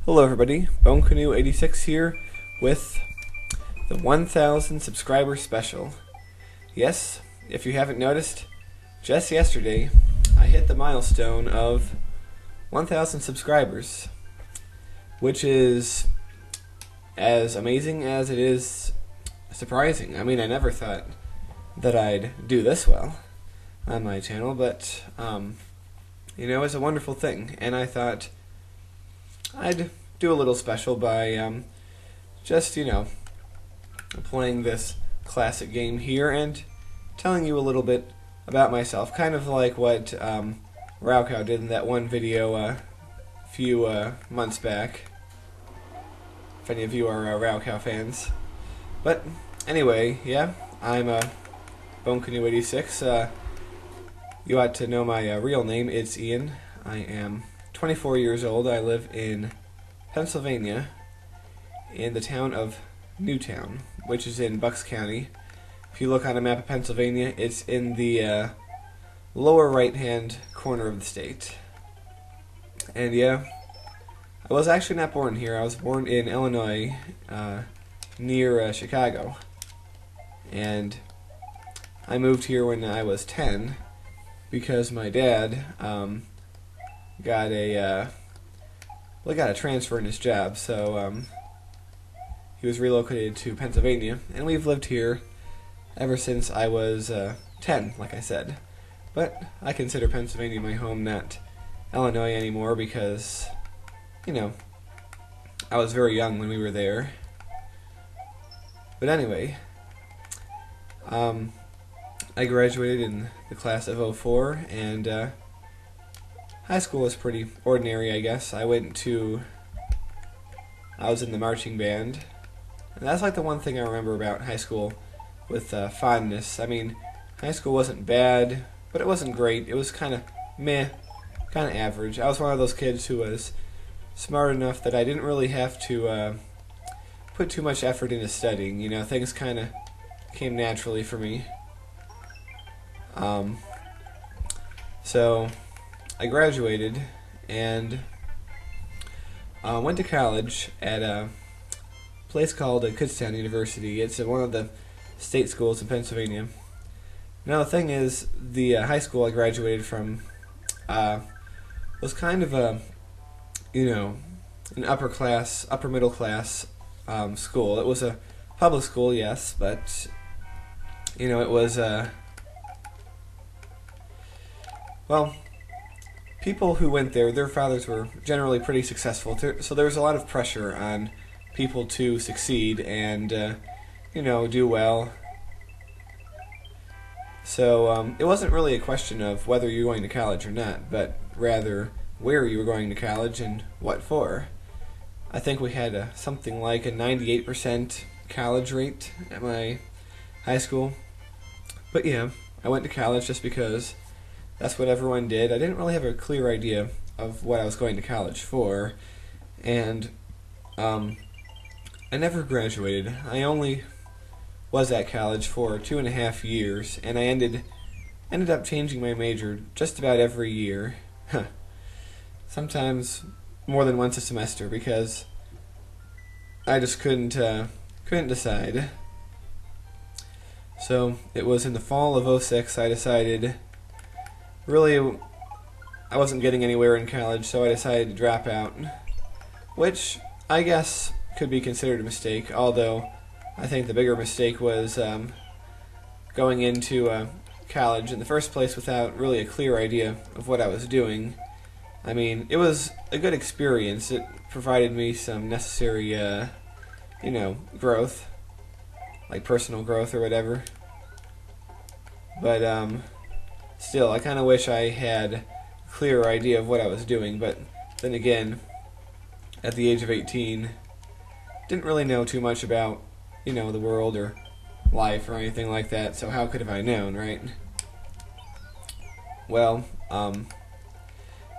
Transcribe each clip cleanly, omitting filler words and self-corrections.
Hello everybody, Bonecanoe86 here with the 1000 subscriber special. Yes, if you haven't noticed, just yesterday I hit the milestone of 1000 subscribers, which is as amazing as it is surprising. I mean, I never thought that I'd do this well on my channel, but it's a wonderful thing, and I thought I'd do a little special by just playing this classic game here and telling you a little bit about myself, kind of like what Raocow did in that one video a few months back, if any of you are Raocow fans. But anyway, yeah, I'm Bonecanoe86. You ought to know my real name. It's Ian. I am 24 years old. I live in Pennsylvania, in the town of Newtown, which is in Bucks County. If you look on a map of Pennsylvania, it's in the lower right-hand corner of the state. And yeah, I was actually not born here. I was born in Illinois, near Chicago. And I moved here when I was 10 because my dad got a transfer in his job, so he was relocated to Pennsylvania, and we've lived here ever since I was 10, like I said. But I consider Pennsylvania my home, not Illinois anymore, because I was very young when we were there. But anyway, I graduated in the class of '04, and high school was pretty ordinary, I guess. I was in the marching band, and that's like the one thing I remember about high school with fondness. I mean, high school wasn't bad, but it wasn't great. It was kind of meh, kind of average. I was one of those kids who was smart enough that I didn't really have to put too much effort into studying. Things kind of came naturally for me. So I graduated and went to college at a place called Kutztown University. It's one of the state schools in Pennsylvania. Now the thing is, the high school I graduated from was kind of an upper middle class school. It was a public school, yes, but it was well, people who went there, their fathers were generally pretty successful, so there was a lot of pressure on people to succeed and, do well. So it wasn't really a question of whether you were going to college or not, but rather where you were going to college and what for. I think we had something like a 98% college rate at my high school. But yeah, I went to college just because that's what everyone did. I didn't really have a clear idea of what I was going to college for, and I never graduated. I only was at college for 2.5 years, and I ended up changing my major just about every year. Sometimes more than once a semester, because I just couldn't decide. So it was in the fall of '06 I decided. Really, I wasn't getting anywhere in college, so I decided to drop out, which I guess could be considered a mistake, although I think the bigger mistake was going into college in the first place without really a clear idea of what I was doing. I mean, it was a good experience. It provided me some necessary, growth, like personal growth or whatever. But, still, I kind of wish I had a clearer idea of what I was doing, but then again, at the age of 18, didn't really know too much about, the world or life or anything like that, so how could have I known, right? Well,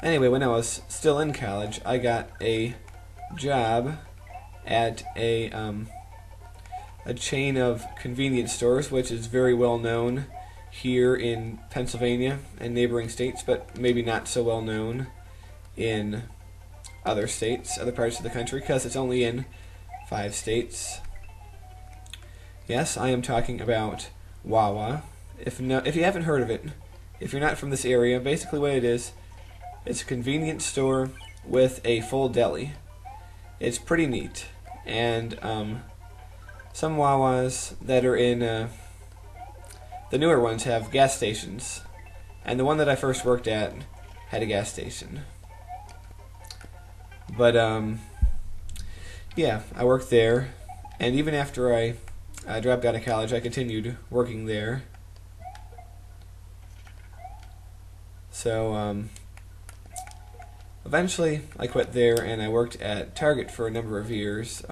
anyway, when I was still in college, I got a job at a chain of convenience stores, which is very well known here in Pennsylvania and neighboring states, but maybe not so well known in other states, other parts of the country, because it's only in 5 states. Yes, I am talking about Wawa. If you haven't heard of it, if you're not from this area, basically what it is, it's a convenience store with a full deli. It's pretty neat. And some Wawas that are in the newer ones have gas stations, and the one that I first worked at had a gas station. But yeah, I worked there, and even after I dropped out of college, I continued working there. So eventually I quit there and I worked at Target for a number of years.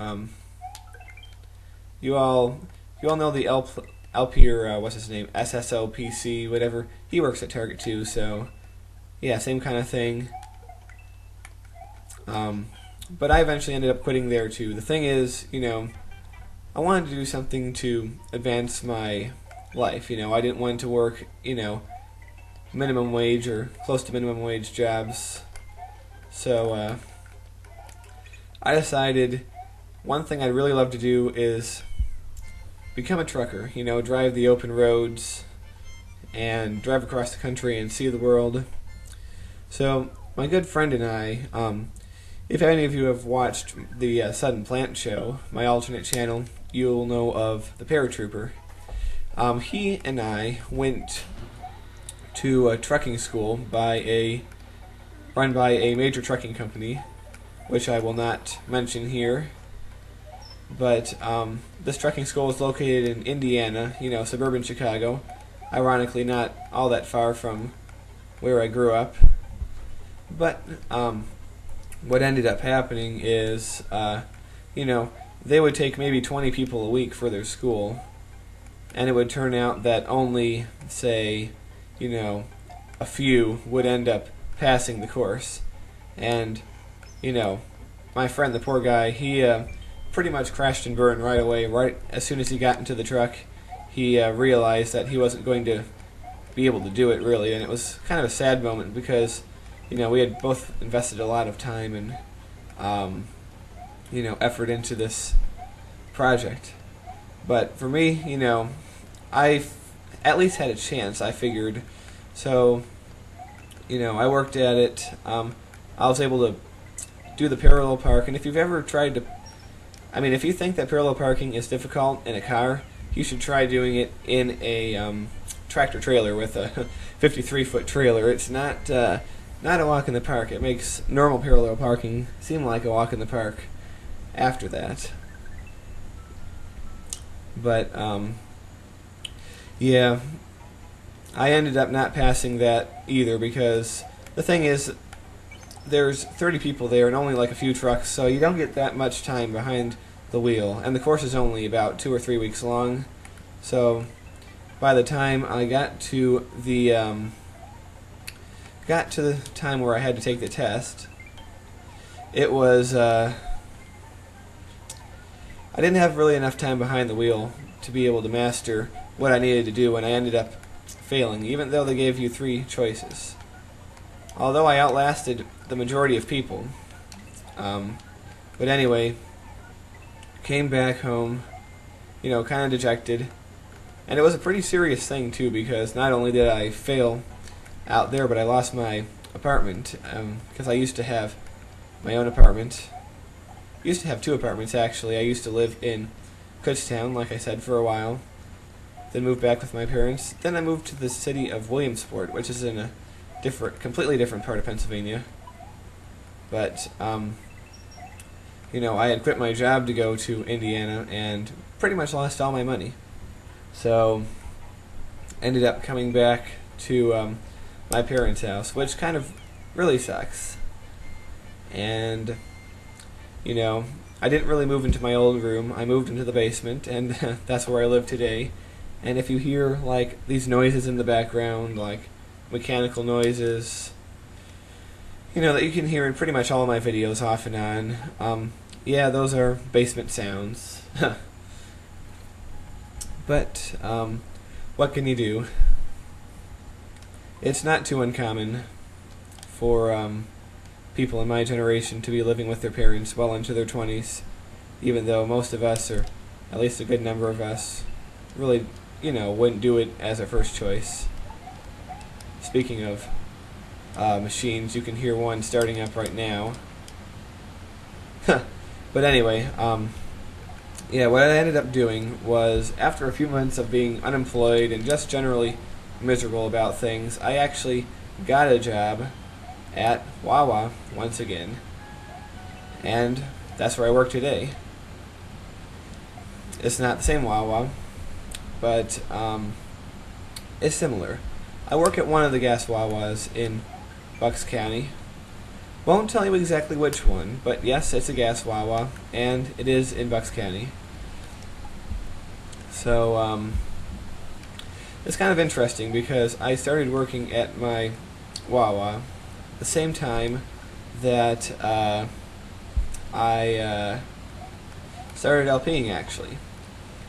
You all know the LP, or what's his name, SSOPC, whatever. He works at Target too, so yeah, same kind of thing. But I eventually ended up quitting there too. The thing is, I wanted to do something to advance my life. I didn't want to work, minimum wage or close to minimum wage jobs. So I decided one thing I'd really love to do is become a trucker, drive the open roads and drive across the country and see the world. So my good friend and I, if any of you have watched the Sudden Plant Show, my alternate channel, you'll know of the paratrooper. He and I went to a trucking school run by a major trucking company, which I will not mention here. But this trucking school is located in Indiana, suburban Chicago. Ironically, not all that far from where I grew up. But what ended up happening is, they would take maybe 20 people a week for their school, and it would turn out that only, say, a few would end up passing the course. And, my friend, the poor guy, he pretty much crashed and burned right away. Right as soon as he got into the truck, he realized that he wasn't going to be able to do it, really, and it was kind of a sad moment because, we had both invested a lot of time and, effort into this project. But for me, I at least had a chance, I figured. So, I worked at it. I was able to do the parallel park, and if you've ever tried to, if you think that parallel parking is difficult in a car, you should try doing it in a tractor trailer with a 53-foot trailer. It's not a walk in the park. It makes normal parallel parking seem like a walk in the park after that. But yeah, I ended up not passing that either because the thing is, there's 30 people there and only like a few trucks, so you don't get that much time behind the wheel, and the course is only about 2 or 3 weeks long. So by the time I got to the time where I had to take the test, it was I didn't have really enough time behind the wheel to be able to master what I needed to do, and I ended up failing, even though they gave you 3 choices. Although I outlasted the majority of people. But anyway, came back home, kind of dejected. And it was a pretty serious thing, too, because not only did I fail out there, but I lost my apartment, because I used to have my own apartment. I used to have 2 apartments, actually. I used to live in Kutztown, like I said, for a while. Then moved back with my parents. Then I moved to the city of Williamsport, which is in a completely different part of Pennsylvania. But, I had quit my job to go to Indiana and pretty much lost all my money. So, ended up coming back to my parents' house, which kind of really sucks. And, I didn't really move into my old room. I moved into the basement, and that's where I live today. And if you hear, like, these noises in the background, like mechanical noises, that you can hear in pretty much all of my videos off and on, yeah, those are basement sounds. But, what can you do? It's not too uncommon for, people in my generation to be living with their parents well into their 20s, even though most of us, or at least a good number of us, really, wouldn't do it as a first choice. Speaking of machines, you can hear one starting up right now. But anyway, what I ended up doing was, after a few months of being unemployed and just generally miserable about things, I actually got a job at Wawa once again, and that's where I work today. It's not the same Wawa, but it's similar. I work at one of the gas Wawas in Bucks County. Won't tell you exactly which one, but yes, it's a gas Wawa, and it is in Bucks County. So, it's kind of interesting because I started working at my Wawa the same time that I started LPing, actually.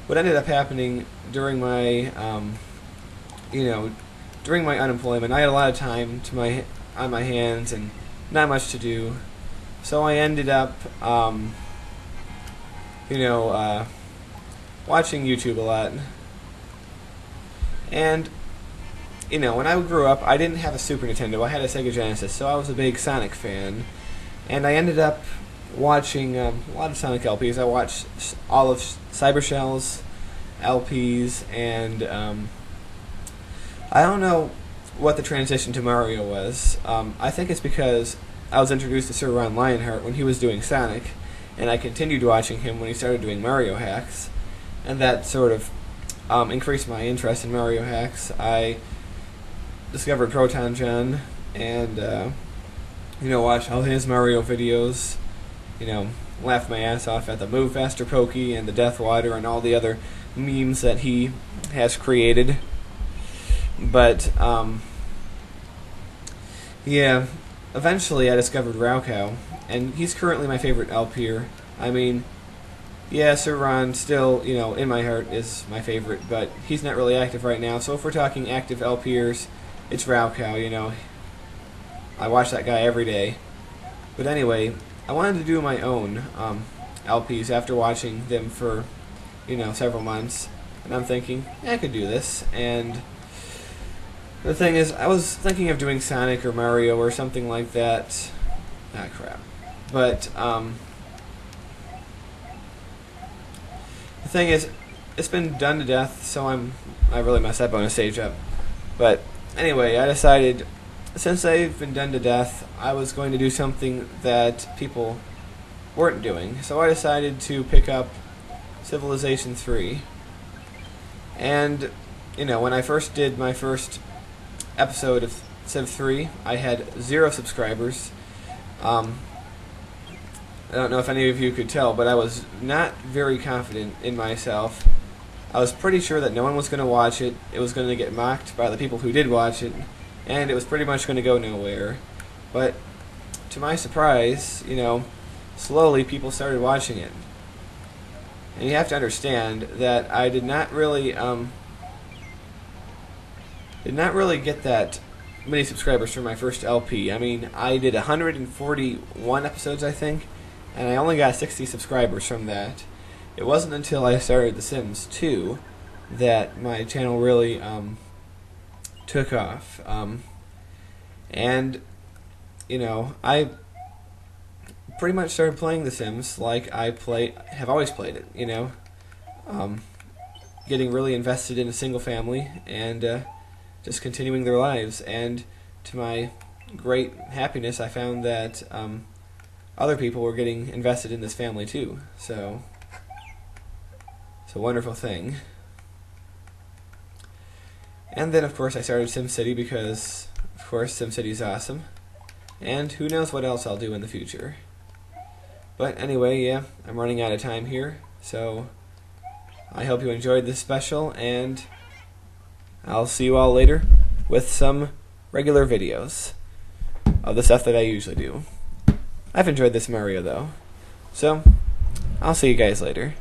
What ended up happening during my, during my unemployment, I had a lot of time on my hands and not much to do, so I ended up, watching YouTube a lot. And, when I grew up, I didn't have a Super Nintendo. I had a Sega Genesis, so I was a big Sonic fan. And I ended up watching a lot of Sonic LPs. I watched all of Cybershell's LPs, and I don't know what the transition to Mario was. I think it's because I was introduced to Sir Ron Lionheart when he was doing Sonic, and I continued watching him when he started doing Mario hacks, and that sort of increased my interest in Mario hacks. I discovered ProtonGen and watched all his Mario videos, laughed my ass off at the Move Faster Pokey and the Death Water and all the other memes that he has created. But eventually I discovered Raucow, and he's currently my favorite LPer. I mean, Sir Ron still, in my heart is my favorite, but he's not really active right now, so if we're talking active LPers, it's Raucow, I watch that guy every day. But anyway, I wanted to do my own LPs after watching them for, several months, and I'm thinking, I could do this, and the thing is, I was thinking of doing Sonic or Mario or something like that. Ah, crap. But, the thing is, it's been done to death, so I really messed that bonus stage up. But anyway, I decided, since they've been done to death, I was going to do something that people weren't doing. So I decided to pick up Civilization 3. And, when I first did my first episode of Civ 3, I had 0 subscribers. I don't know if any of you could tell, but I was not very confident in myself. I was pretty sure that no one was going to watch it. It was going to get mocked by the people who did watch it, and it was pretty much going to go nowhere. But to my surprise, slowly people started watching it. And you have to understand that I did not really get that many subscribers for my first LP. I mean, I did 141 episodes, I think, and I only got 60 subscribers from that. It wasn't until I started The Sims 2 that my channel really took off. And, I pretty much started playing The Sims like I have always played it, getting really invested in a single family and just continuing their lives. And to my great happiness, I found that other people were getting invested in this family too. So it's a wonderful thing. And then, of course, I started SimCity because, of course, SimCity is awesome. And who knows what else I'll do in the future. But anyway, I'm running out of time here. So I hope you enjoyed this special, and I'll see you all later with some regular videos of the stuff that I usually do. I've enjoyed this Mario, though. So, I'll see you guys later.